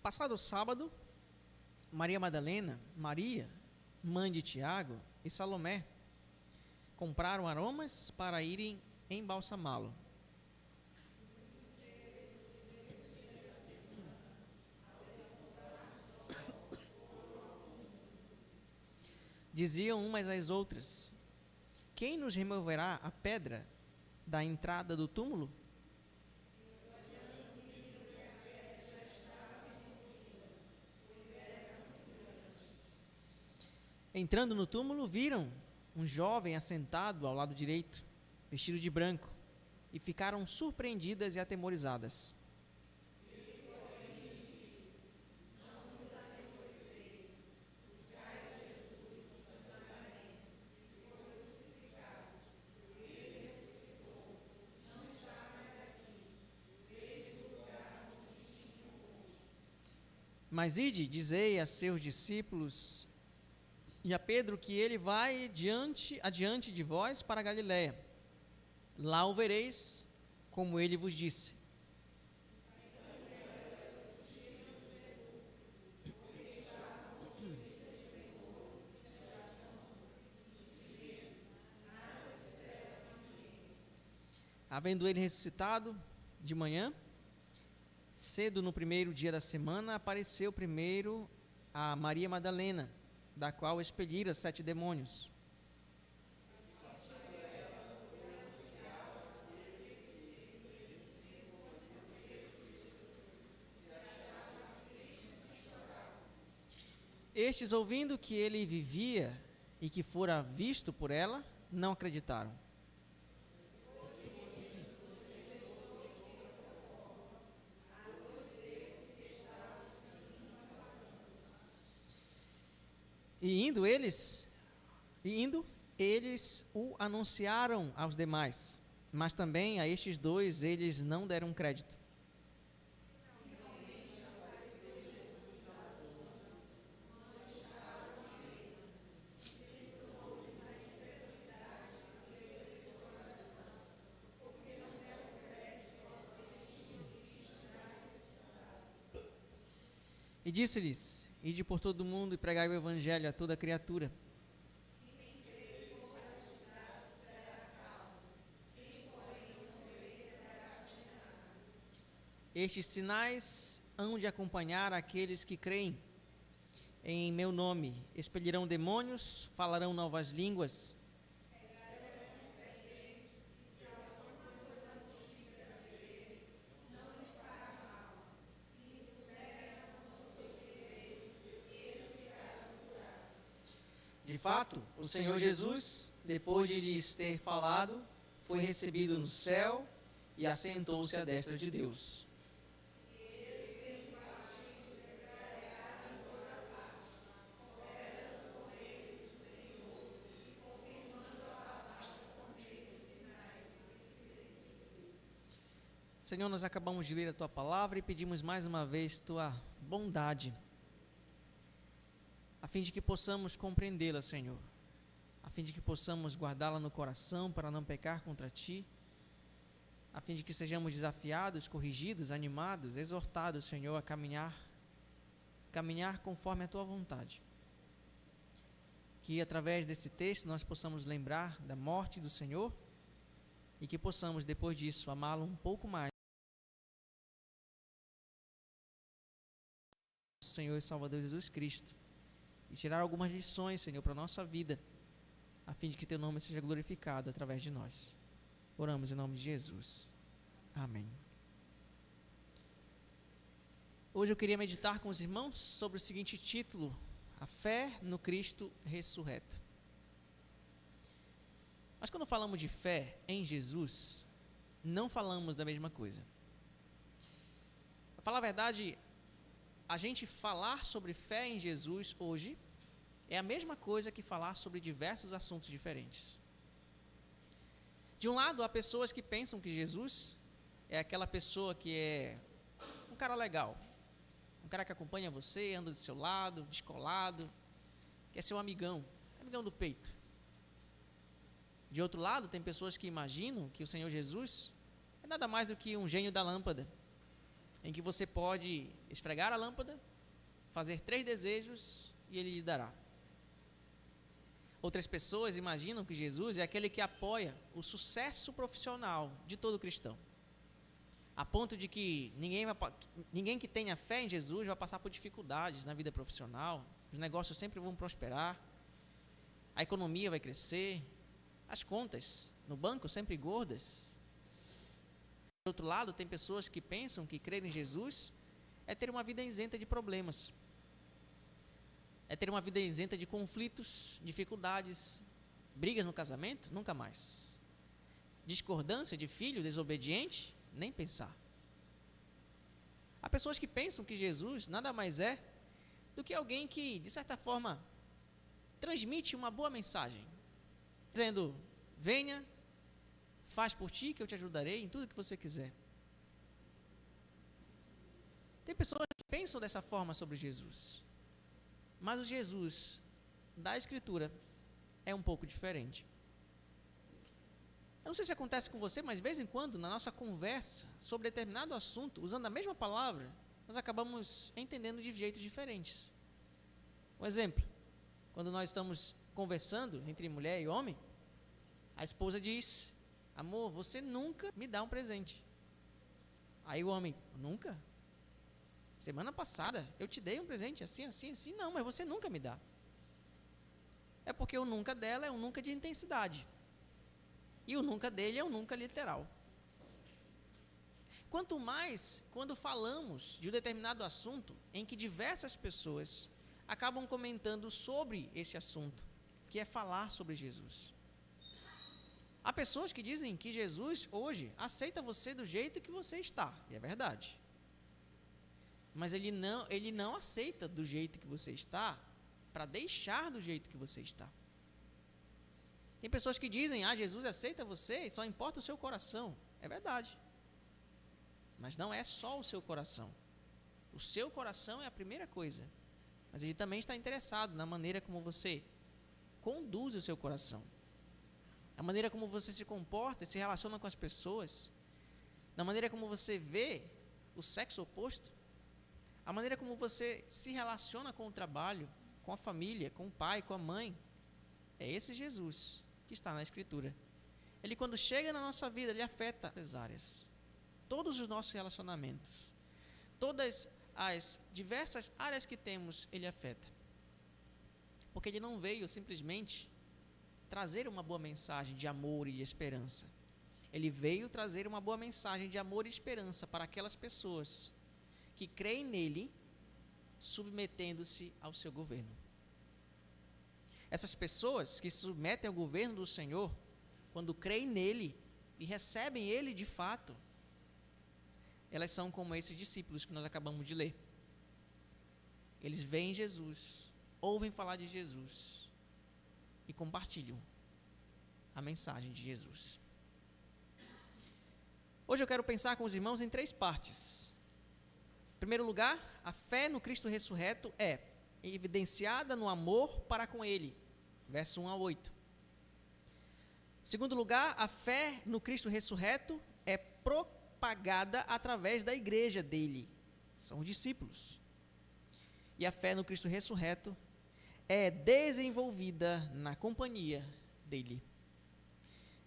Passado o sábado, Maria Madalena, Maria, mãe de Tiago e Salomé compraram aromas para irem embalsamá-lo. Diziam umas às outras: quem nos removerá a pedra da entrada do túmulo? Entrando no túmulo, viram um jovem assentado ao lado direito, vestido de branco, e ficaram surpreendidas e atemorizadas. Mas ide, dizei a seus discípulos e a Pedro que ele vai adiante de vós para a Galiléia. Lá o vereis, como ele vos disse. Havendo ele ressuscitado de manhã, cedo no primeiro dia da semana, apareceu primeiro a Maria Madalena, da qual expelira 7 demônios. Estes, ouvindo que ele vivia e que fora visto por ela, não acreditaram. E indo eles o anunciaram aos demais, mas também a estes dois eles não deram crédito. E disse-lhes: ide por todo o mundo e pregai o evangelho a toda criatura. Estes sinais hão de acompanhar aqueles que creem. Em meu nome expelirão demônios, falarão novas línguas. De fato, o Senhor Jesus, depois de lhes ter falado, foi recebido no céu e assentou-se à destra de Deus. Senhor, nós acabamos de ler a Tua palavra e pedimos mais uma vez Tua bondade, a fim de que possamos compreendê-la, Senhor, a fim de que possamos guardá-la no coração para não pecar contra Ti, a fim de que sejamos desafiados, corrigidos, animados, exortados, Senhor, a caminhar conforme a Tua vontade. Que através desse texto nós possamos lembrar da morte do Senhor e que possamos, depois disso, amá-lo um pouco mais. Senhor e Salvador Jesus Cristo, e tirar algumas lições, Senhor, para a nossa vida, a fim de que Teu nome seja glorificado através de nós. Oramos em nome de Jesus. Amém. Hoje eu queria meditar com os irmãos sobre o seguinte título: a fé no Cristo ressurreto. Mas quando falamos de fé em Jesus, não falamos da mesma coisa. Para falar a verdade, a gente falar sobre fé em Jesus hoje é a mesma coisa que falar sobre diversos assuntos diferentes. De um lado, há pessoas que pensam que Jesus é aquela pessoa que é um cara legal, um cara que acompanha você, anda do seu lado, descolado, que é seu amigão do peito. De outro lado, tem pessoas que imaginam que o Senhor Jesus é nada mais do que um gênio da lâmpada, em que você pode esfregar a lâmpada, fazer 3 desejos e ele lhe dará. Outras pessoas imaginam que Jesus é aquele que apoia o sucesso profissional de todo cristão, a ponto de que ninguém que tenha fé em Jesus vai passar por dificuldades na vida profissional, os negócios sempre vão prosperar, a economia vai crescer, as contas no banco sempre gordas. Do outro lado, tem pessoas que pensam que crer em Jesus é ter uma vida isenta de problemas, é ter uma vida isenta de conflitos, dificuldades, brigas no casamento, nunca mais. Discordância de filho desobediente, nem pensar. Há pessoas que pensam que Jesus nada mais é do que alguém que, de certa forma, transmite uma boa mensagem, dizendo: venha, faz por ti que eu te ajudarei em tudo que você quiser. Tem pessoas que pensam dessa forma sobre Jesus, mas o Jesus da Escritura é um pouco diferente. Eu não sei se acontece com você, mas de vez em quando, na nossa conversa sobre determinado assunto, usando a mesma palavra, nós acabamos entendendo de jeitos diferentes. Um exemplo, quando nós estamos conversando entre mulher e homem, a esposa diz: amor, você nunca me dá um presente. Aí o homem: nunca? Semana passada eu te dei um presente assim, assim, assim. Não, mas você nunca me dá. É porque o nunca dela é um nunca de intensidade. E o nunca dele é um nunca literal. Quanto mais quando falamos de um determinado assunto em que diversas pessoas acabam comentando sobre esse assunto, que é falar sobre Jesus. Há pessoas que dizem que Jesus hoje aceita você do jeito que você está, e é verdade. Mas ele não aceita do jeito que você está para deixar do jeito que você está. Tem pessoas que dizem: Jesus aceita você, só importa o seu coração. É verdade. Mas não é só o seu coração. O seu coração é a primeira coisa. Mas ele também está interessado na maneira como você conduz o seu coração. A maneira como você se comporta e se relaciona com as pessoas. Na maneira como você vê o sexo oposto. A maneira como você se relaciona com o trabalho, com a família, com o pai, com a mãe. É esse Jesus que está na Escritura. Ele, quando chega na nossa vida, ele afeta as áreas. Todos os nossos relacionamentos. Todas as diversas áreas que temos, ele afeta. Porque ele não veio simplesmente trazer uma boa mensagem de amor e de esperança. Ele veio trazer uma boa mensagem de amor e esperança para aquelas pessoas que creem nele, submetendo-se ao seu governo. Essas pessoas que se submetem ao governo do Senhor, quando creem nele e recebem ele de fato, elas são como esses discípulos que nós acabamos de ler. Eles veem Jesus, ouvem falar de Jesus e compartilham a mensagem de Jesus. Hoje eu quero pensar com os irmãos em 3 partes. Em primeiro lugar, a fé no Cristo ressurreto é evidenciada no amor para com Ele, verso 1 a 8. Em segundo lugar, a fé no Cristo ressurreto é propagada através da igreja dele, são os discípulos. E a fé no Cristo ressurreto é desenvolvida na companhia dele.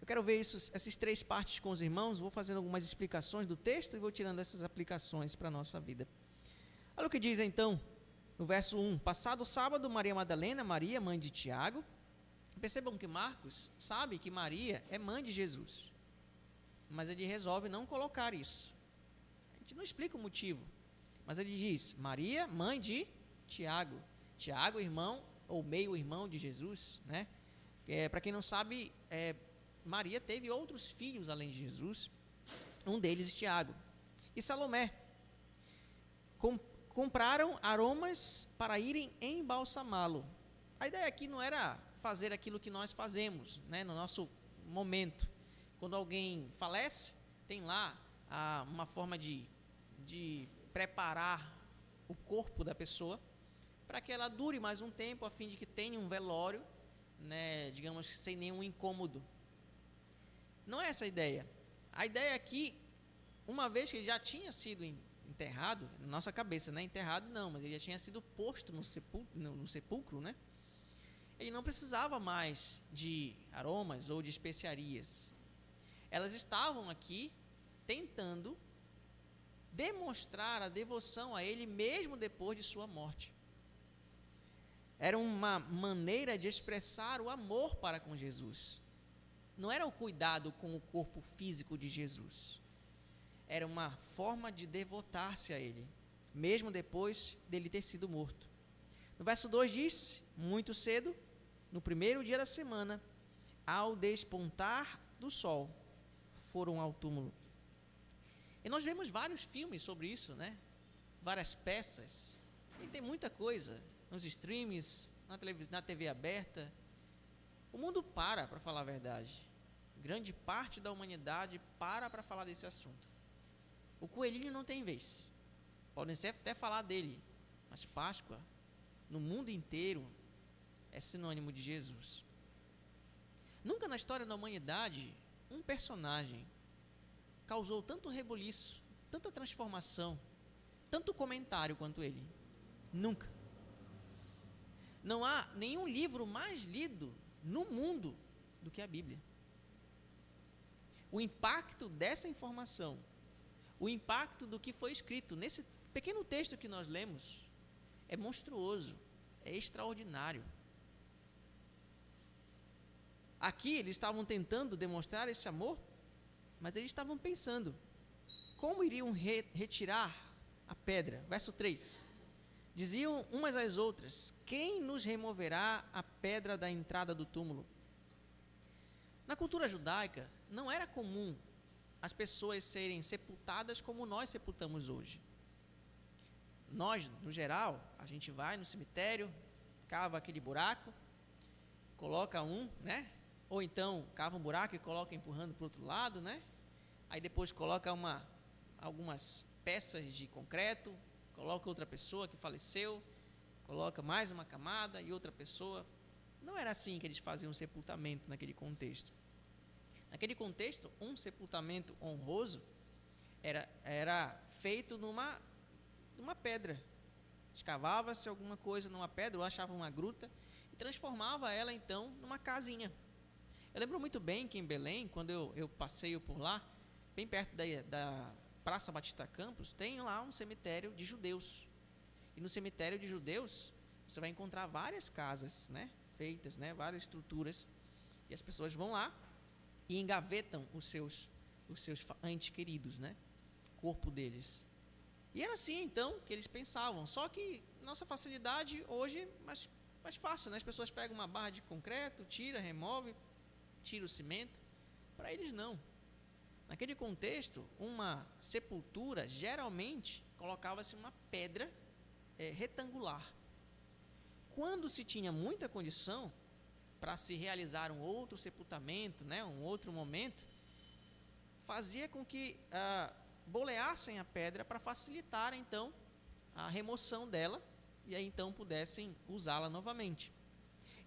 Eu quero ver essas 3 partes com os irmãos, vou fazendo algumas explicações do texto e vou tirando essas aplicações para a nossa vida. Olha o que diz então, no verso 1. Passado o sábado, Maria Madalena, Maria, mãe de Tiago. Percebam que Marcos sabe que Maria é mãe de Jesus, mas ele resolve não colocar isso. A gente não explica o motivo, mas ele diz: Maria, mãe de Tiago. Tiago, irmão ou meio-irmão de Jesus, né? Para quem não sabe, Maria teve outros filhos além de Jesus, um deles Tiago. E Salomé. Compraram aromas para irem embalsamá-lo. A ideia aqui não era fazer aquilo que nós fazemos, né, no nosso momento. Quando alguém falece, tem lá uma forma de preparar o corpo da pessoa para que ela dure mais um tempo, a fim de que tenha um velório, né, digamos, sem nenhum incômodo. Não é essa a ideia. A ideia aqui, uma vez que ele já tinha sido enterrado, na nossa cabeça, né? Enterrado não, mas ele já tinha sido posto no sepulcro, né? Ele não precisava mais de aromas ou de especiarias. Elas estavam aqui tentando demonstrar a devoção a ele mesmo depois de sua morte. Era uma maneira de expressar o amor para com Jesus. Não era o cuidado com o corpo físico de Jesus. Era uma forma de devotar-se a ele, mesmo depois dele ter sido morto. No verso 2 diz, muito cedo, no primeiro dia da semana, ao despontar do sol, foram ao túmulo. E nós vemos vários filmes sobre isso, né? Várias peças. E tem muita coisa nos streams, na TV aberta. O mundo para falar a verdade. Grande parte da humanidade para falar desse assunto. O coelhinho não tem vez. Podem até falar dele, mas Páscoa, no mundo inteiro, é sinônimo de Jesus. Nunca na história da humanidade, um personagem causou tanto rebuliço, tanta transformação, tanto comentário quanto ele. Nunca. Não há nenhum livro mais lido no mundo do que a Bíblia. O impacto dessa informação, o impacto do que foi escrito nesse pequeno texto que nós lemos, é monstruoso, é extraordinário. Aqui eles estavam tentando demonstrar esse amor, mas eles estavam pensando, como iriam retirar a pedra? Verso 3. Diziam umas às outras, quem nos removerá a pedra da entrada do túmulo? Na cultura judaica, não era comum as pessoas serem sepultadas como nós sepultamos hoje. Nós, no geral, a gente vai no cemitério, cava aquele buraco, coloca né? Ou então cava um buraco e coloca empurrando para o outro lado, né? Aí depois coloca algumas peças de concreto, coloca outra pessoa que faleceu, coloca mais uma camada e outra pessoa. Não era assim que eles faziam o sepultamento naquele contexto. Naquele contexto, um sepultamento honroso era feito numa pedra. Escavava-se alguma coisa numa pedra, ou achava uma gruta, e transformava ela então numa casinha. Eu lembro muito bem que em Belém, quando eu passeio por lá, bem perto da Praça Batista Campos, tem lá um cemitério de judeus. E no cemitério de judeus, você vai encontrar várias casas, né, feitas, né, várias estruturas. E as pessoas vão lá e engavetam os seus entes queridos, né, corpo deles. E era assim, então, que eles pensavam. Só que nossa facilidade hoje mais fácil, né? As pessoas pegam uma barra de concreto, remove, tira o cimento. Para eles, não. Naquele contexto, uma sepultura, geralmente, colocava-se uma pedra retangular. Quando se tinha muita condição para se realizar um outro sepultamento, né, um outro momento, fazia com que boleassem a pedra para facilitar, então, a remoção dela, e aí, então, pudessem usá-la novamente.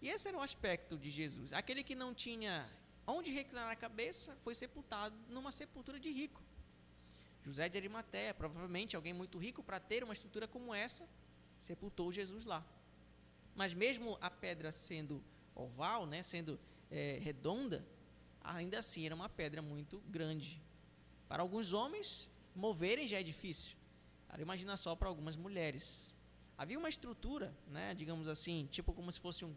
E esse era o aspecto de Jesus. Aquele que não tinha onde reclinar a cabeça, foi sepultado numa sepultura de rico. José de Arimateia, provavelmente alguém muito rico para ter uma estrutura como essa, sepultou Jesus lá. Mas mesmo a pedra sendo oval, né, sendo redonda, ainda assim era uma pedra muito grande. Para alguns homens, moverem já é difícil. Agora, imagina só para algumas mulheres. Havia uma estrutura, né, digamos assim, tipo como se fosse um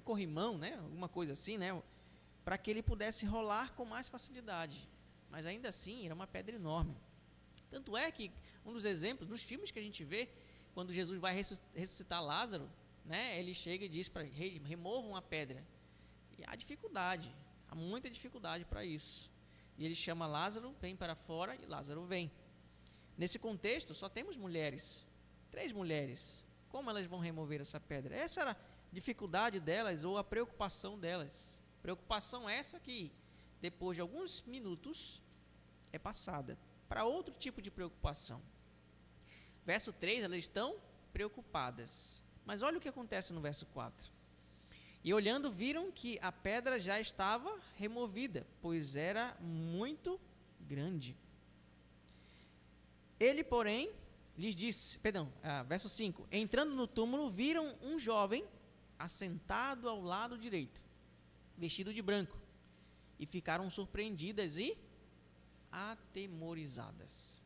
corrimão, né, alguma coisa assim, né, para que ele pudesse rolar com mais facilidade. Mas ainda assim, era uma pedra enorme. Tanto é que um dos exemplos, nos filmes que a gente vê, quando Jesus vai ressuscitar Lázaro, né, ele chega e diz para removam a pedra. E há dificuldade, há muita dificuldade para isso. E ele chama Lázaro, vem para fora, e Lázaro vem. Nesse contexto, só temos mulheres, 3 mulheres. Como elas vão remover essa pedra? Essa era a dificuldade delas, ou a preocupação delas. Preocupação essa que, depois de alguns minutos, é passada para outro tipo de preocupação. Verso 3, elas estão preocupadas. Mas olha o que acontece no verso 4. E olhando, viram que a pedra já estava removida, pois era muito grande. Ele, porém, lhes disse, verso 5, entrando no túmulo, viram um jovem assentado ao lado direito, vestido de branco, e ficaram surpreendidas e atemorizadas.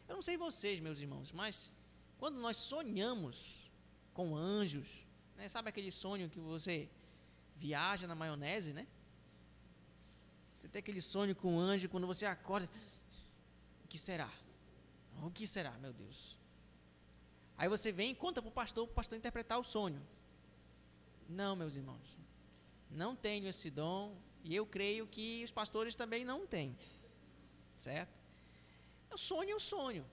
Eu não sei vocês, meus irmãos, mas quando nós sonhamos com anjos, né, sabe aquele sonho que você viaja na maionese, né? Você tem aquele sonho com um anjo, quando você acorda, o que será? O que será, meu Deus? Aí você vem e conta para o pastor interpretar o sonho. Não, meus irmãos, não tenho esse dom, e eu creio que os pastores também não têm, certo? O sonho é o sonho.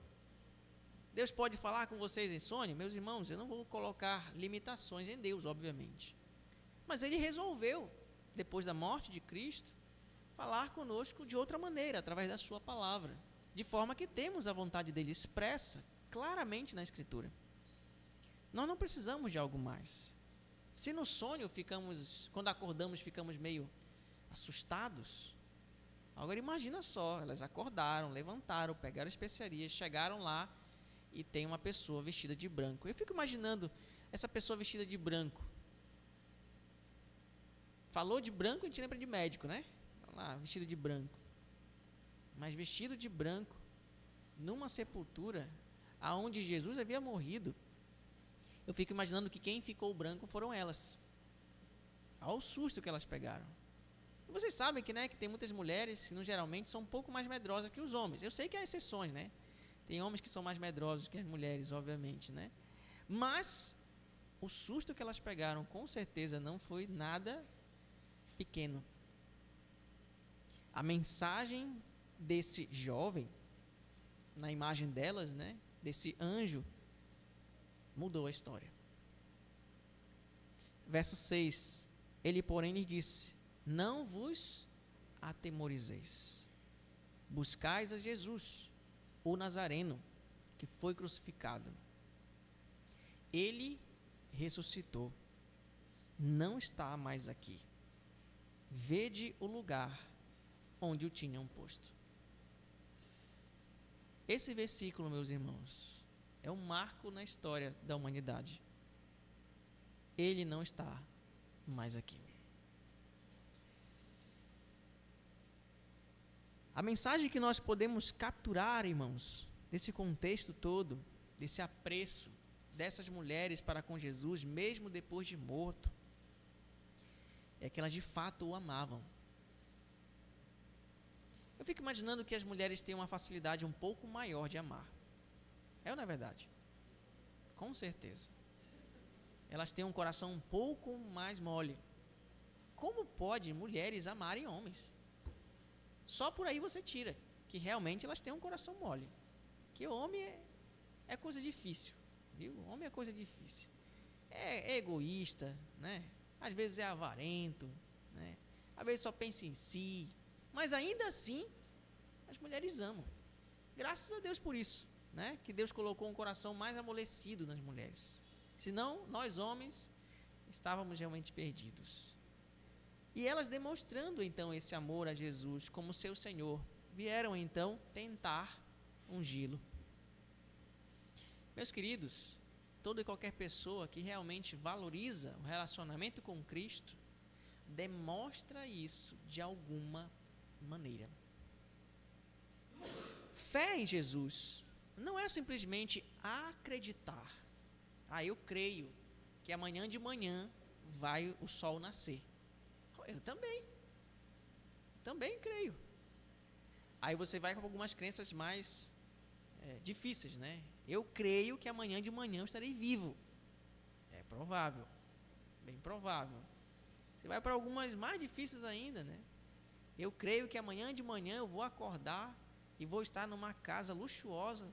Deus pode falar com vocês em sonho? Meus irmãos, eu não vou colocar limitações em Deus, obviamente. Mas Ele resolveu, depois da morte de Cristo, falar conosco de outra maneira, através da sua palavra, de forma que temos a vontade dEle expressa claramente na Escritura. Nós não precisamos de algo mais. Se no sonho quando acordamos, ficamos meio assustados, agora imagina só, elas acordaram, levantaram, pegaram especiarias, chegaram lá e tem uma pessoa vestida de branco. Eu fico imaginando essa pessoa vestida de branco. Falou de branco, a gente lembra de médico, né? Lá, vestido de branco. Mas vestido de branco, numa sepultura aonde Jesus havia morrido. Eu fico imaginando que quem ficou branco foram elas. Olha o susto que elas pegaram. E vocês sabem que, né, que tem muitas mulheres que, geralmente, são um pouco mais medrosas que os homens. Eu sei que há exceções, né? Tem homens que são mais medrosos que as mulheres, obviamente, né? Mas o susto que elas pegaram, com certeza, não foi nada pequeno. A mensagem desse jovem, na imagem delas, né, desse anjo, mudou a história. Verso 6, ele, porém, lhe disse, não vos atemorizeis, buscais a Jesus, o Nazareno, que foi crucificado. Ele ressuscitou, não está mais aqui. Vede o lugar onde o tinham posto. Esse versículo, meus irmãos, é um marco na história da humanidade. Ele não está mais aqui. A mensagem que nós podemos capturar, irmãos, desse contexto todo, desse apreço dessas mulheres para com Jesus, mesmo depois de morto, é que elas de fato o amavam. Eu fico imaginando que as mulheres têm uma facilidade um pouco maior de amar. É ou não é verdade? Com certeza. Elas têm um coração um pouco mais mole. Como pode mulheres amarem homens? Só por aí você tira que realmente elas têm um coração mole. Que homem é coisa difícil, viu? Homem é coisa difícil. É egoísta, né? Às vezes é avarento, né? Às vezes só pensa em si. Mas ainda assim, as mulheres amam. Graças a Deus por isso, né? Que Deus colocou um coração mais amolecido nas mulheres. Senão, nós homens estávamos realmente perdidos. E elas, demonstrando então esse amor a Jesus como seu Senhor, vieram então tentar ungí-lo. Meus queridos, toda e qualquer pessoa que realmente valoriza o relacionamento com Cristo, demonstra isso de alguma maneira. Fé em Jesus não é simplesmente acreditar. Eu creio que amanhã de manhã vai o sol nascer. Eu também creio. Aí você vai com algumas crenças mais difíceis, né? Eu creio que amanhã de manhã eu estarei vivo. É provável, bem provável. Você vai para algumas mais difíceis ainda, né? Eu creio que amanhã de manhã eu vou acordar e vou estar numa casa luxuosa,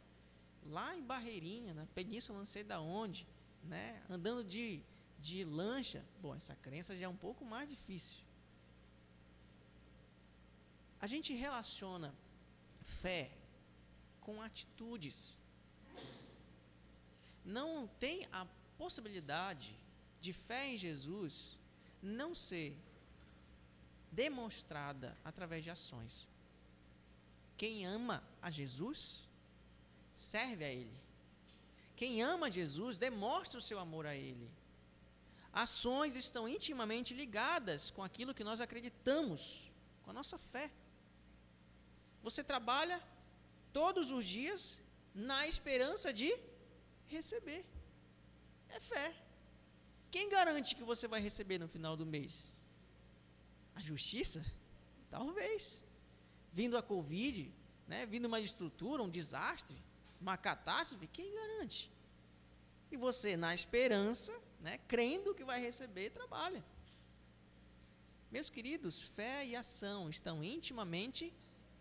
lá em Barreirinha, na Península, não sei de onde, né? Andando de lancha. Bom, essa crença já é um pouco mais difícil. A gente relaciona fé com atitudes. Não tem a possibilidade de fé em Jesus não ser demonstrada através de ações. Quem ama a Jesus, serve a Ele. Quem ama Jesus, demonstra o seu amor a Ele. Ações estão intimamente ligadas com aquilo que nós acreditamos, com a nossa fé. Você trabalha todos os dias na esperança de receber. É fé. Quem garante que você vai receber no final do mês? A justiça? Talvez. Vindo a Covid, né? Vindo uma estrutura, um desastre, uma catástrofe, quem garante? E você, na esperança, né, crendo que vai receber, trabalha. Meus queridos, fé e ação estão intimamente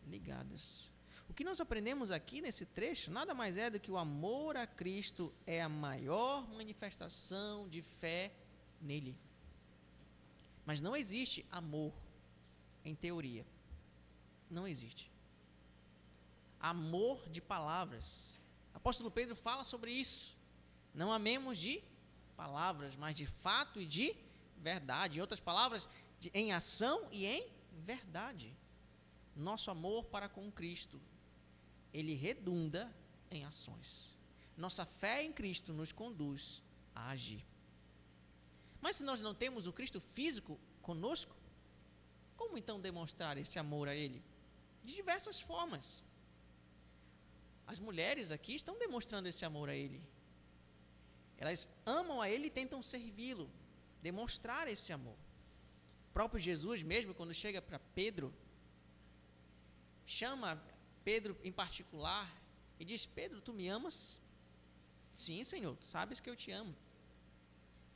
ligadas. O que nós aprendemos aqui nesse trecho nada mais é do que o amor a Cristo é a maior manifestação de fé nele. Mas não existe amor em teoria. Não existe. Amor de palavras. O apóstolo Pedro fala sobre isso. Não amemos de palavras, mas de fato e de verdade. Em outras palavras, em ação e em verdade. Nosso amor para com Cristo, ele redunda em ações. Nossa fé em Cristo nos conduz a agir. Mas se nós não temos o Cristo físico conosco, como então demonstrar esse amor a Ele? De diversas formas. As mulheres aqui estão demonstrando esse amor a Ele. Elas amam a Ele e tentam servi-lo, demonstrar esse amor. O próprio Jesus mesmo, quando chega para Pedro, chama Pedro em particular e diz: Pedro, tu me amas? Sim, Senhor, tu sabes que eu te amo.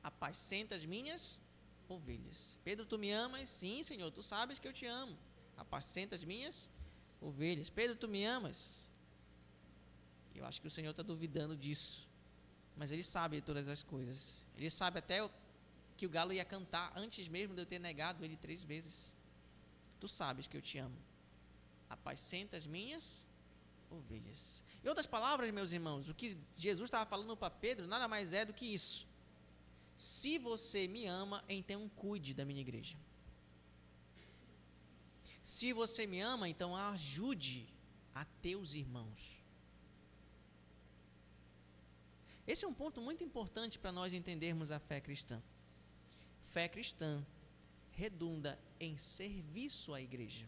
Apacenta as minhas ovelhas. Pedro, tu me amas? Sim, Senhor, tu sabes que eu te amo. Apacenta as minhas ovelhas. Pedro, tu me amas? Eu acho que o Senhor está duvidando disso, mas Ele sabe de todas as coisas. Ele sabe até que o galo ia cantar antes mesmo de eu ter negado Ele 3 vezes. Tu sabes que eu te amo. Apacenta as minhas ovelhas. Em outras palavras, meus irmãos, o que Jesus estava falando para Pedro nada mais é do que isso. Se você me ama, então cuide da minha igreja. Se você me ama, então ajude a teus irmãos. Esse é um ponto muito importante para nós entendermos a fé cristã. Fé cristã redunda em serviço à igreja.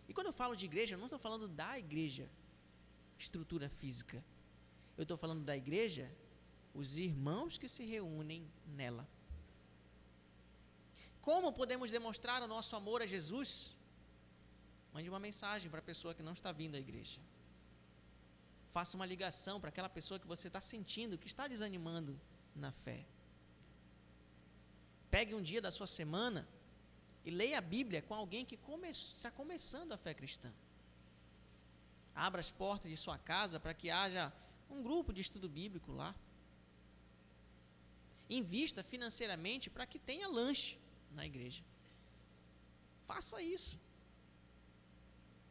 E quando eu falo de igreja, eu não estou falando da igreja, estrutura física. Eu estou falando da igreja, os irmãos que se reúnem nela. Como podemos demonstrar o nosso amor a Jesus? Mande uma mensagem para a pessoa que não está vindo à igreja. Faça uma ligação para aquela pessoa que você está sentindo, que está desanimando na fé. Pegue um dia da sua semana e leia a Bíblia com alguém que está começando a fé cristã. Abra as portas de sua casa para que haja um grupo de estudo bíblico lá. Invista financeiramente para que tenha lanche na igreja. Faça isso.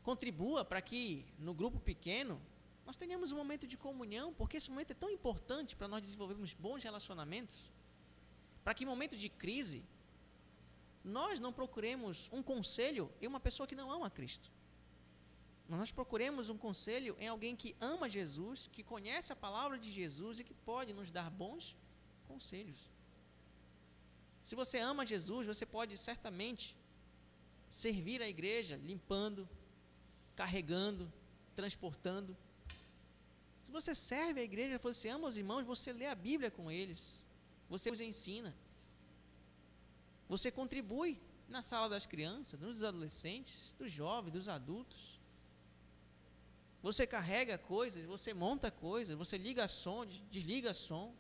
Contribua para que no grupo pequeno nós tenhamos um momento de comunhão, porque esse momento é tão importante para nós desenvolvermos bons relacionamentos, para que em momentos de crise nós não procuremos um conselho em uma pessoa que não ama Cristo. Nós procuremos um conselho em alguém que ama Jesus, que conhece a palavra de Jesus e que pode nos dar bons conselhos. Se você ama Jesus, você pode certamente servir a igreja limpando, carregando, transportando. Se você serve a igreja, você ama os irmãos, você lê a Bíblia com eles, você os ensina. Você contribui na sala das crianças, dos adolescentes, dos jovens, dos adultos. Você carrega coisas, você monta coisas, você liga som, desliga som.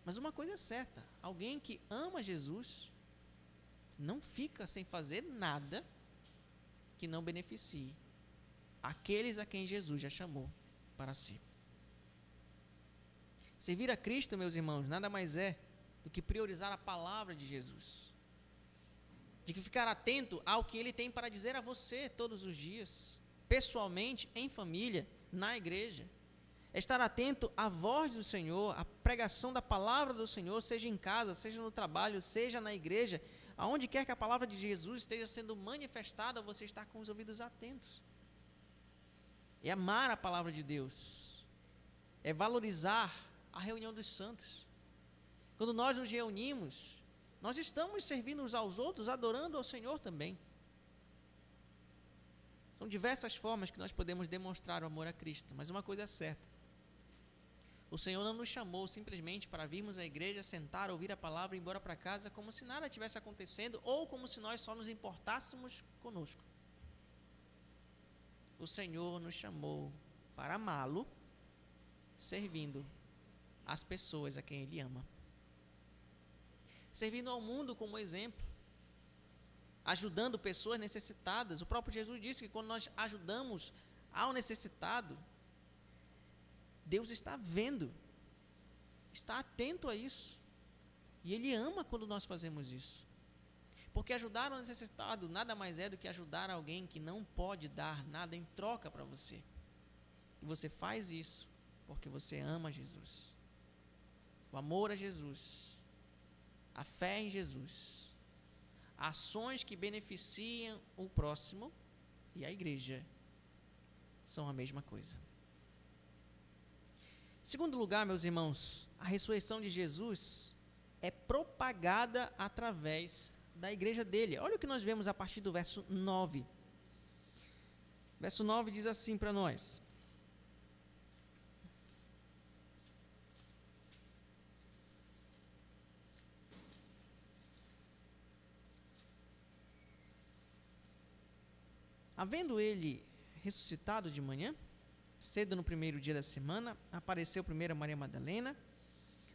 Mas uma coisa é certa, alguém que ama Jesus não fica sem fazer nada que não beneficie aqueles a quem Jesus já chamou para si. Servir a Cristo, meus irmãos, nada mais é do que priorizar a palavra de Jesus, de que ficar atento ao que Ele tem para dizer a você todos os dias, pessoalmente, em família, na igreja. É estar atento à voz do Senhor, à pregação da palavra do Senhor, seja em casa, seja no trabalho, seja na igreja, aonde quer que a palavra de Jesus esteja sendo manifestada, você está com os ouvidos atentos. É amar a palavra de Deus, é valorizar a reunião dos santos. Quando nós nos reunimos, nós estamos servindo uns aos outros, adorando ao Senhor também. São diversas formas que nós podemos demonstrar o amor a Cristo, mas uma coisa é certa: o Senhor não nos chamou simplesmente para virmos à igreja, sentar, ouvir a palavra e ir embora para casa como se nada tivesse acontecendo ou como se nós só nos importássemos conosco. O Senhor nos chamou para amá-lo, servindo as pessoas a quem Ele ama. Servindo ao mundo como exemplo, ajudando pessoas necessitadas. O próprio Jesus disse que quando nós ajudamos ao necessitado, Deus está vendo, está atento a isso, e Ele ama quando nós fazemos isso, porque ajudar o necessitado nada mais é do que ajudar alguém que não pode dar nada em troca para você, e você faz isso porque você ama Jesus. O amor a Jesus, a fé em Jesus, ações que beneficiam o próximo e a igreja são a mesma coisa. Segundo lugar, meus irmãos, a ressurreição de Jesus é propagada através da igreja dele. Olha o que nós vemos a partir do verso 9. Verso 9 diz assim para nós: havendo ele ressuscitado de manhã, cedo no primeiro dia da semana, apareceu primeiro a Maria Madalena,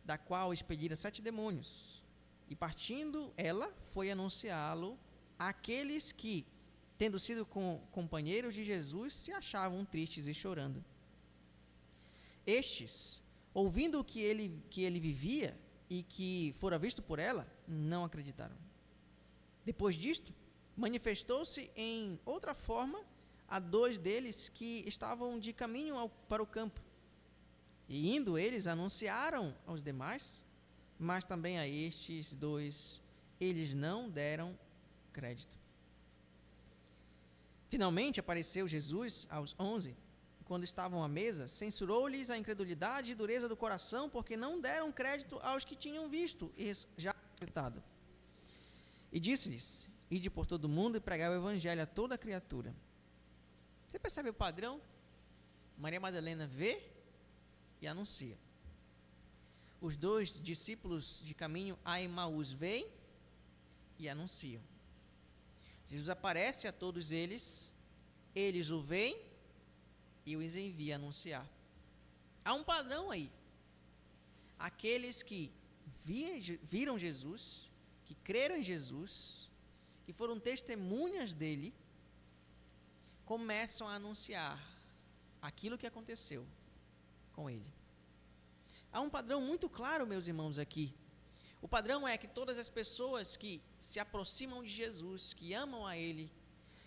da qual expelira 7 demônios. E partindo ela, foi anunciá-lo àqueles que, tendo sido companheiros de Jesus, se achavam tristes e chorando. Estes, ouvindo que ele vivia e que fora visto por ela, não acreditaram. Depois disto, manifestou-se em outra forma a 2 deles que estavam de caminho para o campo. E indo eles, anunciaram aos demais, mas também a estes 2 eles não deram crédito. Finalmente apareceu Jesus aos 11, quando estavam à mesa, censurou-lhes a incredulidade e dureza do coração, porque não deram crédito aos que tinham visto e já ressuscitado. E disse-lhes: ide por todo o mundo e pregai o evangelho a toda criatura. Você percebe o padrão? Maria Madalena vê e anuncia. Os 2 discípulos de caminho a Emaús veem e anunciam. Jesus aparece a todos eles, eles o veem e os envia a anunciar. Há um padrão aí. Aqueles que viram Jesus, que creram em Jesus, que foram testemunhas dele, começam a anunciar aquilo que aconteceu com ele. Há um padrão muito claro, meus irmãos, aqui. O padrão é que todas as pessoas que se aproximam de Jesus, que amam a ele,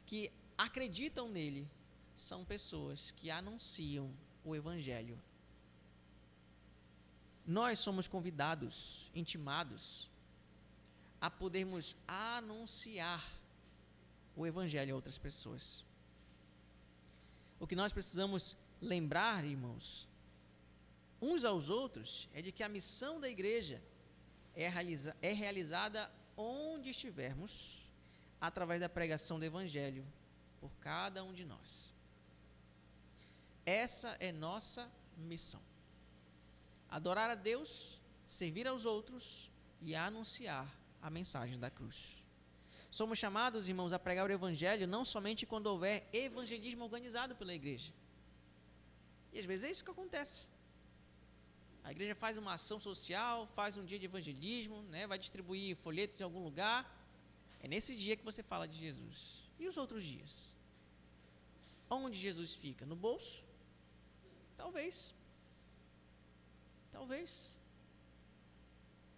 que acreditam nele, são pessoas que anunciam o evangelho. Nós somos convidados, intimados, a podermos anunciar o evangelho a outras pessoas. O que nós precisamos lembrar, irmãos, uns aos outros, é de que a missão da igreja é realizada onde estivermos, através da pregação do evangelho, por cada um de nós. Essa é nossa missão: adorar a Deus, servir aos outros e anunciar a mensagem da cruz. Somos chamados, irmãos, a pregar o evangelho não somente quando houver evangelismo organizado pela igreja. E às vezes é isso que acontece. A igreja faz uma ação social, faz um dia de evangelismo, vai distribuir folhetos em algum lugar. É nesse dia que você fala de Jesus. E os outros dias? Onde Jesus fica? No bolso? Talvez.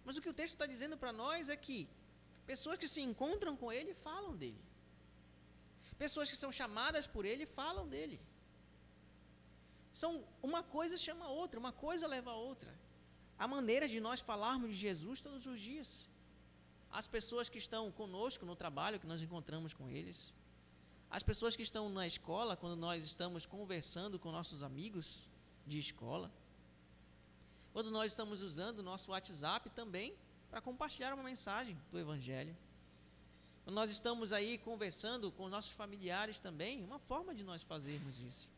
Mas o que o texto está dizendo para nós é que pessoas que se encontram com ele falam dele. Pessoas que são chamadas por ele falam dele. Uma coisa chama a outra, uma coisa leva a outra. Há maneiras de nós falarmos de Jesus todos os dias. As pessoas que estão conosco no trabalho, que nós encontramos com eles. As pessoas que estão na escola, quando nós estamos conversando com nossos amigos de escola. Quando nós estamos usando o nosso WhatsApp também para compartilhar uma mensagem do Evangelho. Quando nós estamos aí conversando com nossos familiares também, uma forma de nós fazermos isso.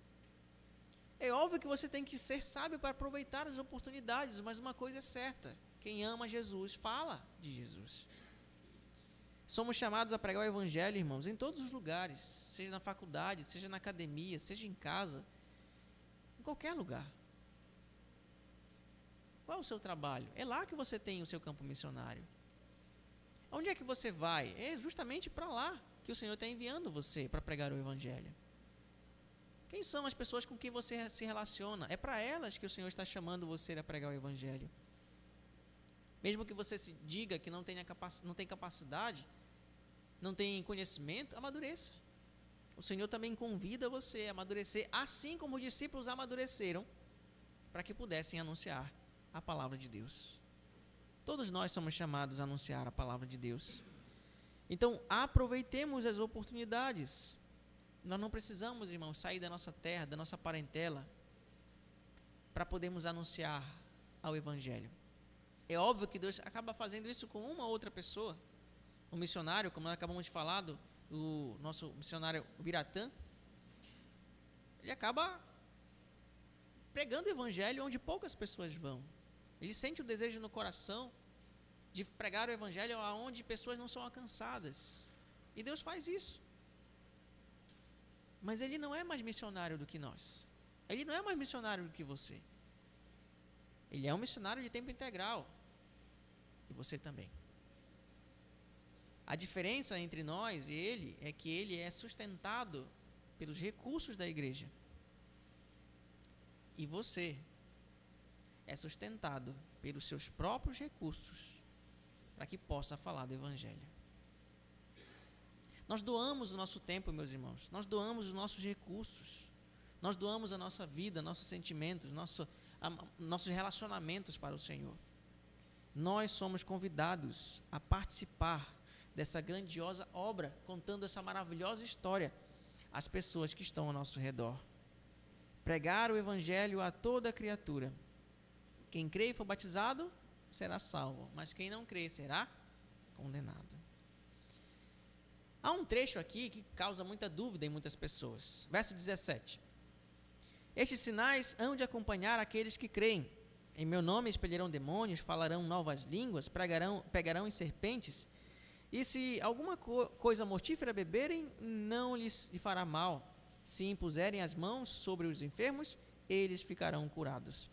É óbvio que você tem que ser sábio para aproveitar as oportunidades, mas uma coisa é certa: quem ama Jesus, fala de Jesus. Somos chamados a pregar o Evangelho, irmãos, em todos os lugares, seja na faculdade, seja na academia, seja em casa, em qualquer lugar. Qual é o seu trabalho? É lá que você tem o seu campo missionário. Onde é que você vai? É justamente para lá que o Senhor está enviando você para pregar o Evangelho. Quem são as pessoas com quem você se relaciona? É para elas que o Senhor está chamando você a pregar o Evangelho. Mesmo que você se diga que não tem capacidade, não tem conhecimento, amadureça. O Senhor também convida você a amadurecer, assim como os discípulos amadureceram, para que pudessem anunciar a palavra de Deus. Todos nós somos chamados a anunciar a palavra de Deus. Então, aproveitemos as oportunidades. Nós não precisamos, irmãos, sair da nossa terra, da nossa parentela, para podermos anunciar ao Evangelho. É óbvio que Deus acaba fazendo isso com uma ou outra pessoa. O missionário, como nós acabamos de falar, do nosso missionário Biratã, ele acaba pregando o Evangelho onde poucas pessoas vão. Ele sente o desejo no coração de pregar o Evangelho aonde pessoas não são alcançadas. E Deus faz isso. Mas ele não é mais missionário do que nós. Ele não é mais missionário do que você. Ele é um missionário de tempo integral. E você também. A diferença entre nós e ele é que ele é sustentado pelos recursos da igreja. E você é sustentado pelos seus próprios recursos para que possa falar do Evangelho. Nós doamos o nosso tempo, meus irmãos. Nós doamos os nossos recursos. Nós doamos a nossa vida, nossos sentimentos, nossos relacionamentos para o Senhor. Nós somos convidados a participar dessa grandiosa obra, contando essa maravilhosa história às pessoas que estão ao nosso redor. Pregar o Evangelho a toda criatura. Quem crê e for batizado será salvo, mas quem não crê será condenado. Há um trecho aqui que causa muita dúvida em muitas pessoas. Verso 17. Estes sinais hão de acompanhar aqueles que creem. Em meu nome expelirão demônios, falarão novas línguas, pegarão em serpentes, e se alguma coisa mortífera beberem, não lhes fará mal. Se impuserem as mãos sobre os enfermos, eles ficarão curados.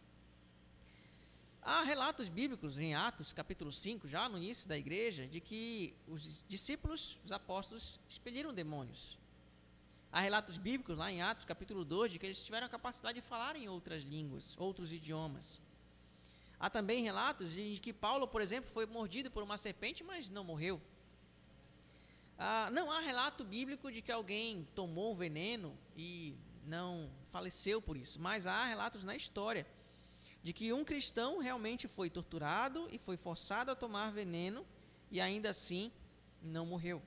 Há relatos bíblicos em Atos, capítulo 5, já no início da igreja, de que os discípulos, os apóstolos, expeliram demônios. Há relatos bíblicos lá em Atos, capítulo 2, de que eles tiveram a capacidade de falar em outras línguas, outros idiomas. Há também relatos de que Paulo, por exemplo, foi mordido por uma serpente, mas não morreu. Não há relato bíblico de que alguém tomou veneno e não faleceu por isso, mas há relatos na história de que um cristão realmente foi torturado e foi forçado a tomar veneno e ainda assim não morreu.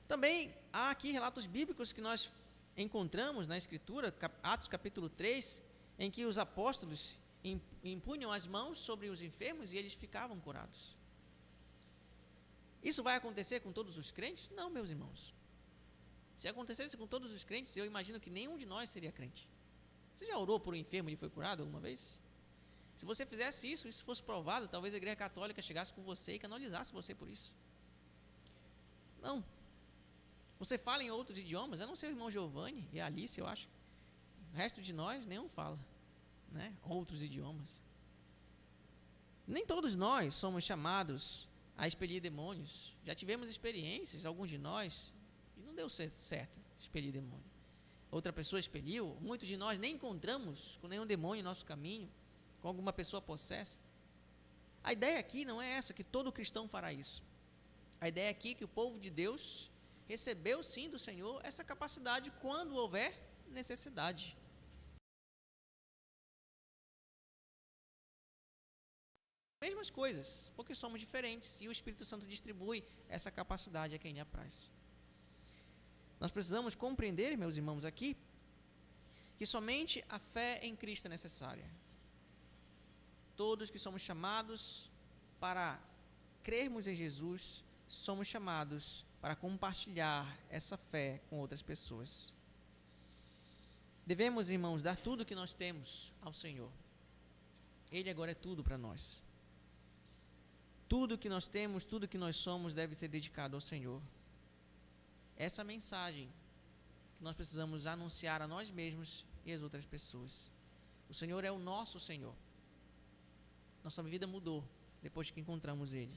Também há aqui relatos bíblicos que nós encontramos na Escritura, Atos capítulo 3, em que os apóstolos impunham as mãos sobre os enfermos e eles ficavam curados. Isso vai acontecer com todos os crentes? Não, meus irmãos. Se acontecesse com todos os crentes, eu imagino que nenhum de nós seria crente. Você já orou por um enfermo e foi curado alguma vez? Se você fizesse isso, isso fosse provado, talvez a igreja católica chegasse com você e canonizasse você por isso. Não. Você fala em outros idiomas, a não ser o irmão Giovanni e a Alice, eu acho. O resto de nós, nenhum fala, né? Outros idiomas. Nem todos nós somos chamados a expelir demônios. Já tivemos experiências, alguns de nós, e não deu certo expelir demônio. Outra pessoa expeliu, muitos de nós nem encontramos com nenhum demônio em nosso caminho, com alguma pessoa possessa. A ideia aqui não é essa, que todo cristão fará isso. A ideia aqui é que o povo de Deus recebeu sim do Senhor essa capacidade quando houver necessidade. mesmas coisas, porque somos diferentes e o Espírito Santo distribui essa capacidade a quem lhe apraz. Nós precisamos compreender, meus irmãos, aqui, que somente a fé em Cristo é necessária. Todos que somos chamados para crermos em Jesus, somos chamados para compartilhar essa fé com outras pessoas. Devemos, irmãos, dar tudo o que nós temos ao Senhor. Ele agora é tudo para nós. Tudo que nós temos, tudo que nós somos deve ser dedicado ao Senhor. Essa mensagem que nós precisamos anunciar a nós mesmos e às outras pessoas. O Senhor é o nosso Senhor. Nossa vida mudou depois que encontramos Ele.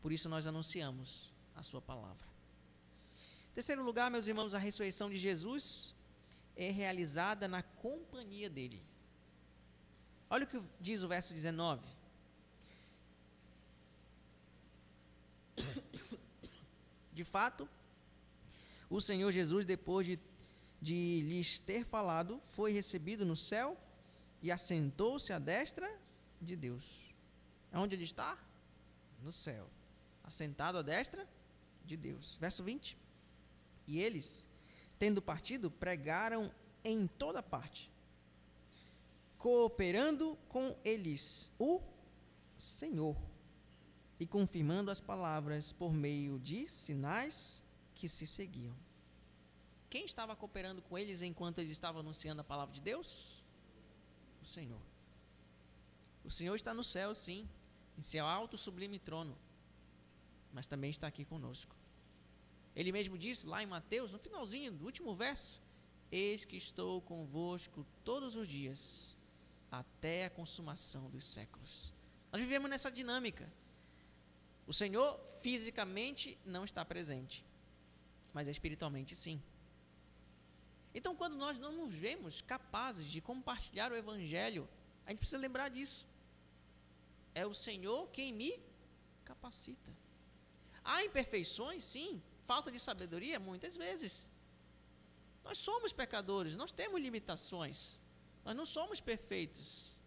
Por isso nós anunciamos a sua palavra. Em terceiro lugar, meus irmãos, a ressurreição de Jesus é realizada na companhia dele. Olha o que diz o verso 19. De fato, o Senhor Jesus, depois de lhes ter falado, foi recebido no céu e assentou-se à destra de Deus. Onde ele está? No céu. Assentado à destra de Deus. Verso 20. E eles, tendo partido, pregaram em toda parte, cooperando com eles o Senhor e confirmando as palavras por meio de sinais que se seguiam. Quem estava cooperando com eles enquanto eles estavam anunciando a palavra de Deus? O Senhor. O Senhor está no céu, sim, em seu alto sublime trono, mas também está aqui conosco. Ele mesmo disse lá em Mateus, no finalzinho do último verso: eis que estou convosco todos os dias, até a consumação dos séculos. Nós vivemos nessa dinâmica. O Senhor fisicamente não está presente, mas espiritualmente sim. Então, quando nós não nos vemos capazes de compartilhar o Evangelho, a gente precisa lembrar disso. É o Senhor quem me capacita. Há imperfeições, sim, falta de sabedoria, muitas vezes. Nós somos pecadores, nós temos limitações, nós não somos perfeitos.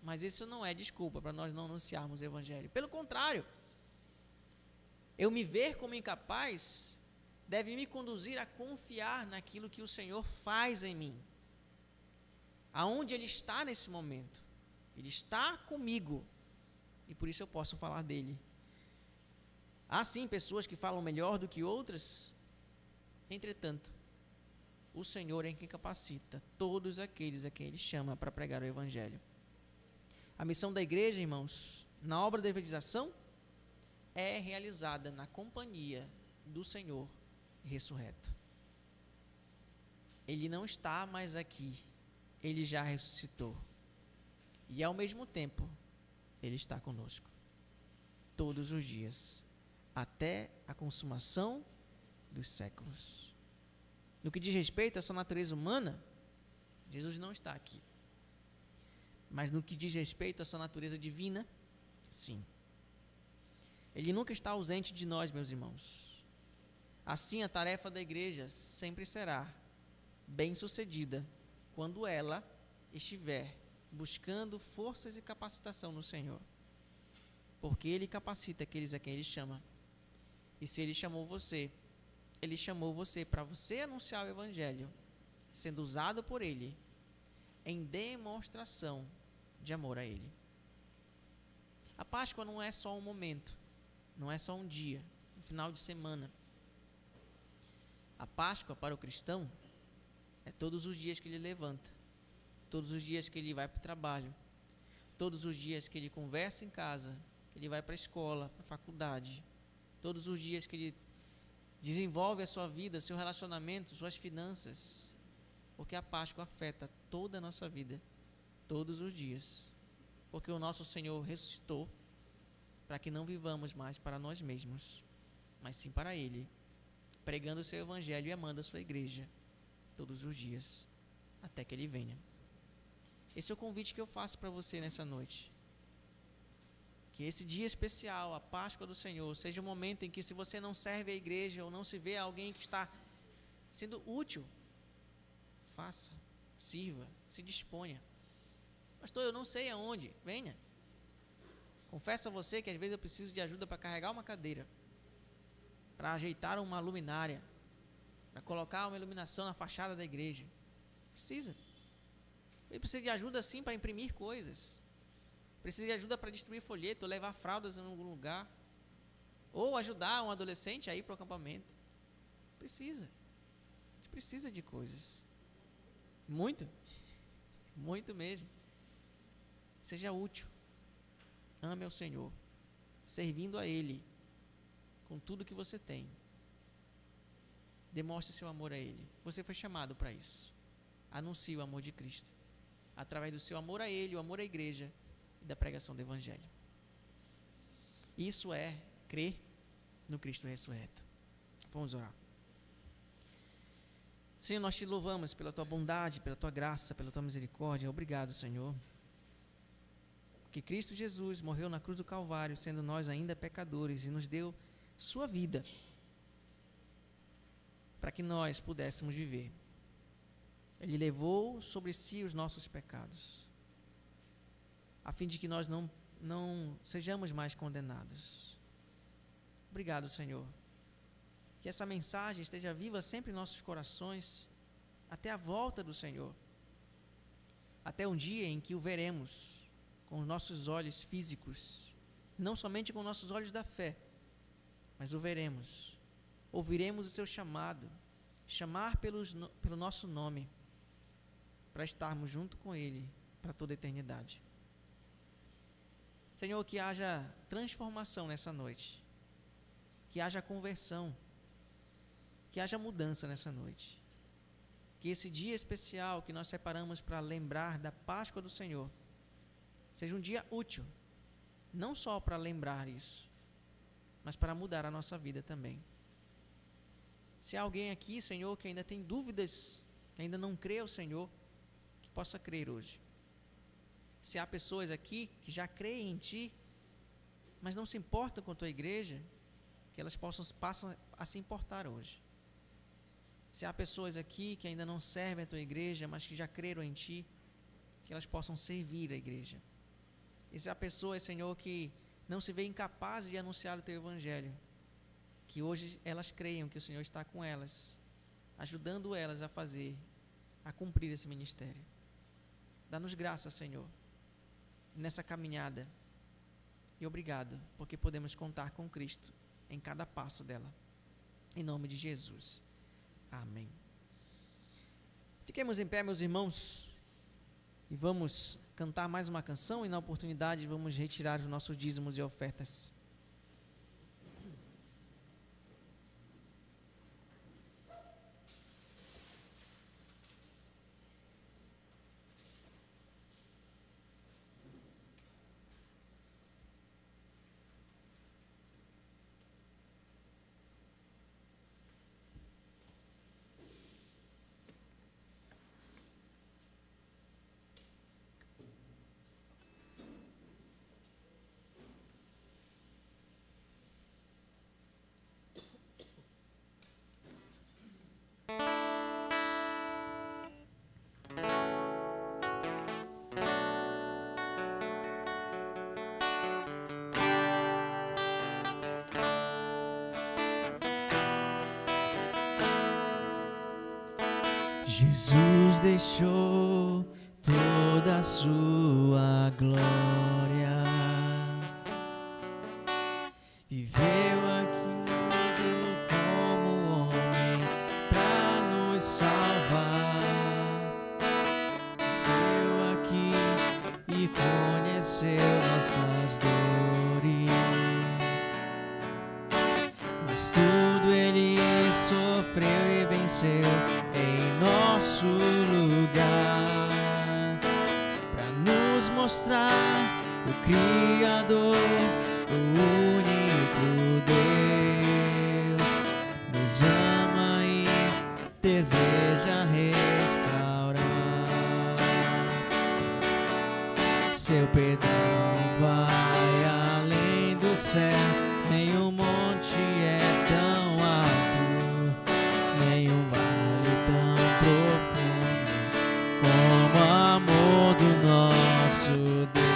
Mas isso não é desculpa para nós não anunciarmos o Evangelho. Pelo contrário, eu me ver como incapaz deve me conduzir a confiar naquilo que o Senhor faz em mim. Aonde Ele está nesse momento. Ele está comigo. E por isso eu posso falar dEle. Há sim pessoas que falam melhor do que outras. Entretanto, o Senhor é quem capacita todos aqueles a quem Ele chama para pregar o Evangelho. A missão da igreja, irmãos, na obra da evangelização, é realizada na companhia do Senhor ressurreto. Ele não está mais aqui, Ele já ressuscitou. E ao mesmo tempo, Ele está conosco, todos os dias, até a consumação dos séculos. No que diz respeito à sua natureza humana, Jesus não está aqui. Mas no que diz respeito à sua natureza divina, sim. Ele nunca está ausente de nós, meus irmãos. Assim, a tarefa da igreja sempre será bem-sucedida quando ela estiver buscando forças e capacitação no Senhor. Porque Ele capacita aqueles a quem Ele chama. E se Ele chamou você para você anunciar o Evangelho, sendo usado por Ele em demonstração de amor a Ele. A Páscoa não é só um momento, não é só um dia, um final de semana. A Páscoa para o cristão é todos os dias que ele levanta, todos os dias que ele vai para o trabalho, todos os dias que ele conversa em casa, que ele vai para a escola, para a faculdade, todos os dias que ele desenvolve a sua vida, seu relacionamento, suas finanças, porque a Páscoa afeta toda a nossa vida, todos os dias, porque o nosso Senhor ressuscitou para que não vivamos mais para nós mesmos, mas sim para Ele, pregando o seu Evangelho e amando a sua igreja todos os dias, até que Ele venha. Esse é o convite que eu faço para você nessa noite. Que esse dia especial, a Páscoa do Senhor, seja um momento em que, se você não serve a igreja ou não se vê alguém que está sendo útil, faça, sirva, se disponha. Pastor, eu não sei aonde. Venha. Confesso a você que às vezes eu preciso de ajuda para carregar uma cadeira, para ajeitar uma luminária, para colocar uma iluminação na fachada da igreja. Precisa. Ele precisa de ajuda sim para imprimir coisas. Precisa de ajuda para distribuir folheto, levar fraldas em algum lugar. Ou ajudar um adolescente a ir para o acampamento. Precisa. A gente precisa de coisas. Muito. Muito mesmo. Seja útil. Ame ao Senhor. Servindo a Ele. Com tudo que você tem. Demonstre seu amor a Ele. Você foi chamado para isso. Anuncie o amor de Cristo. Através do seu amor a Ele, o amor à igreja e da pregação do Evangelho. Isso é crer no Cristo ressurreto. Vamos orar. Senhor, nós te louvamos pela tua bondade, pela tua graça, pela tua misericórdia. Obrigado, Senhor. Que Cristo Jesus morreu na cruz do Calvário, sendo nós ainda pecadores, e nos deu sua vida para que nós pudéssemos viver. Ele levou sobre si os nossos pecados, a fim de que nós não sejamos mais condenados. Obrigado, Senhor. Que essa mensagem esteja viva sempre em nossos corações, até a volta do Senhor, até um dia em que o veremos com os nossos olhos físicos, não somente com nossos olhos da fé, mas o veremos, ouviremos o seu chamado, chamar pelo nosso nome, para estarmos junto com Ele para toda a eternidade. Senhor, que haja transformação nessa noite, que haja conversão, que haja mudança nessa noite, que esse dia especial que nós separamos para lembrar da Páscoa do Senhor seja um dia útil, não só para lembrar isso, mas para mudar a nossa vida também. Se há alguém aqui, Senhor, que ainda tem dúvidas, que ainda não crê ao Senhor, que possa crer hoje. Se há pessoas aqui que já creem em Ti, mas não se importam com a Tua igreja, que elas passam a se importar hoje. Se há pessoas aqui que ainda não servem a Tua igreja, mas que já creram em Ti, que elas possam servir a igreja. E se há pessoas, Senhor, que não se veem incapazes de anunciar o Teu Evangelho, que hoje elas creiam que o Senhor está com elas, ajudando elas a cumprir esse ministério. Dá-nos graça, Senhor, nessa caminhada. E obrigado, porque podemos contar com Cristo em cada passo dela. Em nome de Jesus. Amém. Fiquemos em pé, meus irmãos, e vamos cantar mais uma canção, e na oportunidade vamos retirar os nossos dízimos e ofertas. Jesus deixou toda a sua glória, viveu aqui como homem para nos salvar, viveu aqui e conheceu nossas dores, mas tudo Ele sofreu e venceu em nosso lugar, para nos mostrar o Criador, o único Deus, nos ama e deseja restaurar. Seu perdão vai além do céu, nenhum monte é tão alto, nenhum vale tão profundo como o amor do nosso Deus.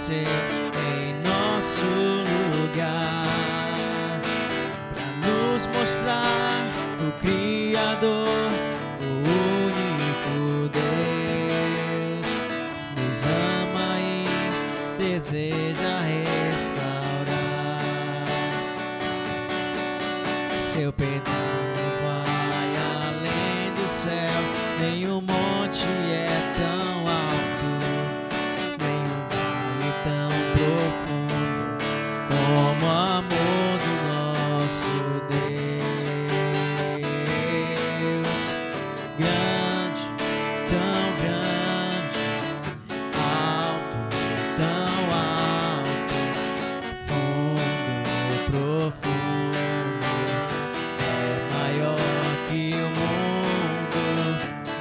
descer em nosso lugar, para nos mostrar o Criador, o único Deus, nos ama e deseja restaurar. Seu perdão vai além do céu, nenhum monte é tão alto, nenhum vale tão profundo como o amor do nosso Deus. Grande, tão grande, alto, tão alto, fundo, profundo, é maior que o mundo,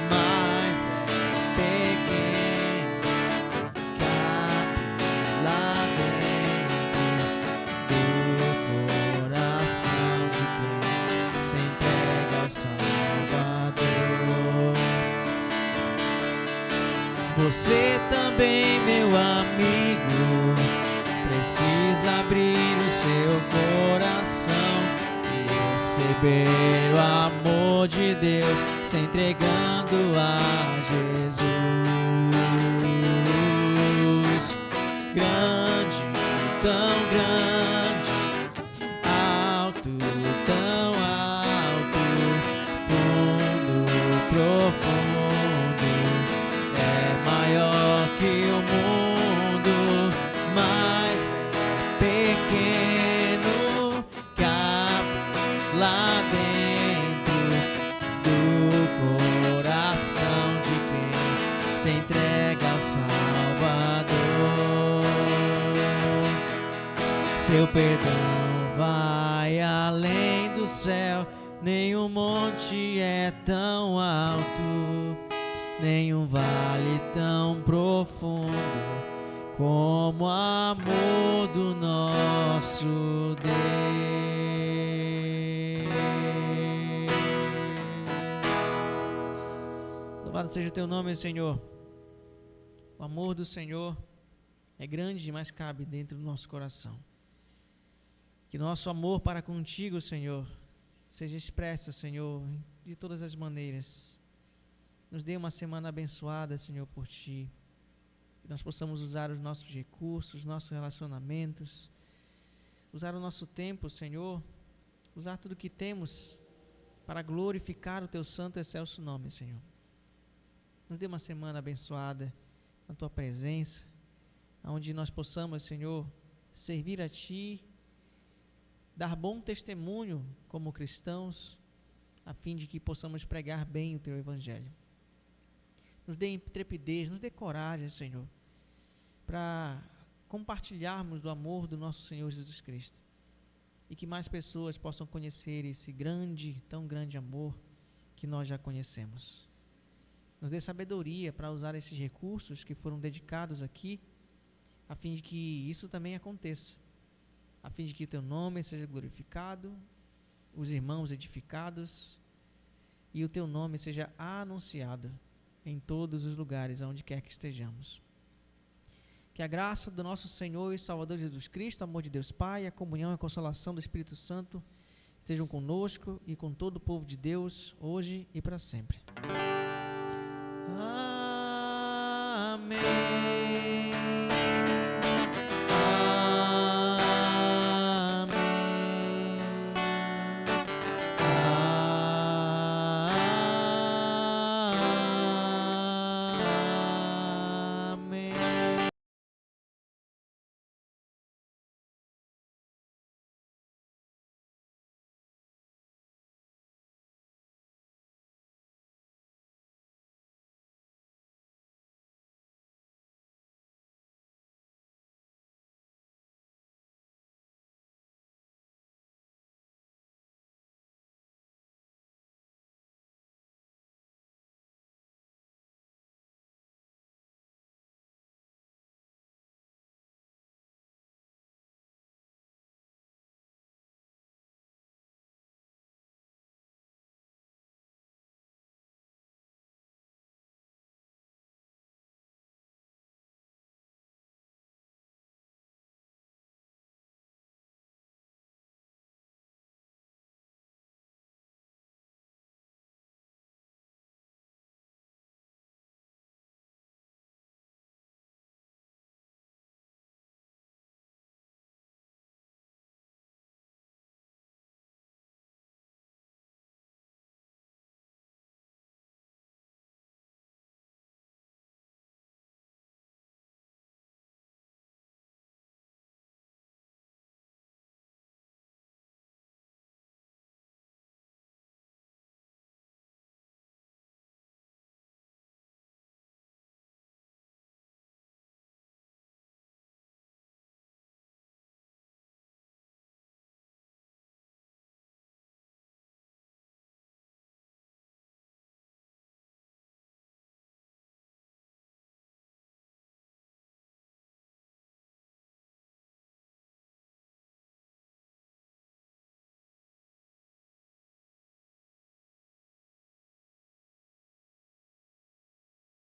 mas é pequeno, cabe lá dentro do coração de quem se entrega ao Salvador. Você também, meu amigo, precisa abrir o seu coração e receber o amor de Deus, se entregando a Jesus. Grande, tão grande, alto, tão alto, fundo, profundo, é maior que o mundo, mas é pequeno, cabe lá dentro do coração de quem se entrega ao Salvador. Seu perdão vai além do céu, nenhum monte é tão alto, nenhum vale tão profundo como o amor do nosso Deus. Louvado seja o teu nome, Senhor. O amor do Senhor é grande, mas cabe dentro do nosso coração. Que nosso amor para contigo, Senhor, seja expresso, Senhor, de todas as maneiras. Nos dê uma semana abençoada, Senhor, por Ti. Que nós possamos usar os nossos recursos, os nossos relacionamentos, usar o nosso tempo, Senhor, usar tudo que temos para glorificar o Teu santo e excelso nome, Senhor. Nos dê uma semana abençoada na Tua presença, onde nós possamos, Senhor, servir a Ti, dar bom testemunho como cristãos, a fim de que possamos pregar bem o Teu Evangelho. Nos dê intrepidez, nos dê coragem, Senhor, para compartilharmos do amor do nosso Senhor Jesus Cristo, e que mais pessoas possam conhecer esse grande, tão grande amor que nós já conhecemos. Nos dê sabedoria para usar esses recursos que foram dedicados aqui, a fim de que isso também aconteça, a fim de que Teu nome seja glorificado, os irmãos edificados, e o Teu nome seja anunciado em todos os lugares, aonde quer que estejamos. Que a graça do nosso Senhor e Salvador Jesus Cristo, o amor de Deus Pai, a comunhão e a consolação do Espírito Santo estejam conosco e com todo o povo de Deus, hoje e para sempre. Amém.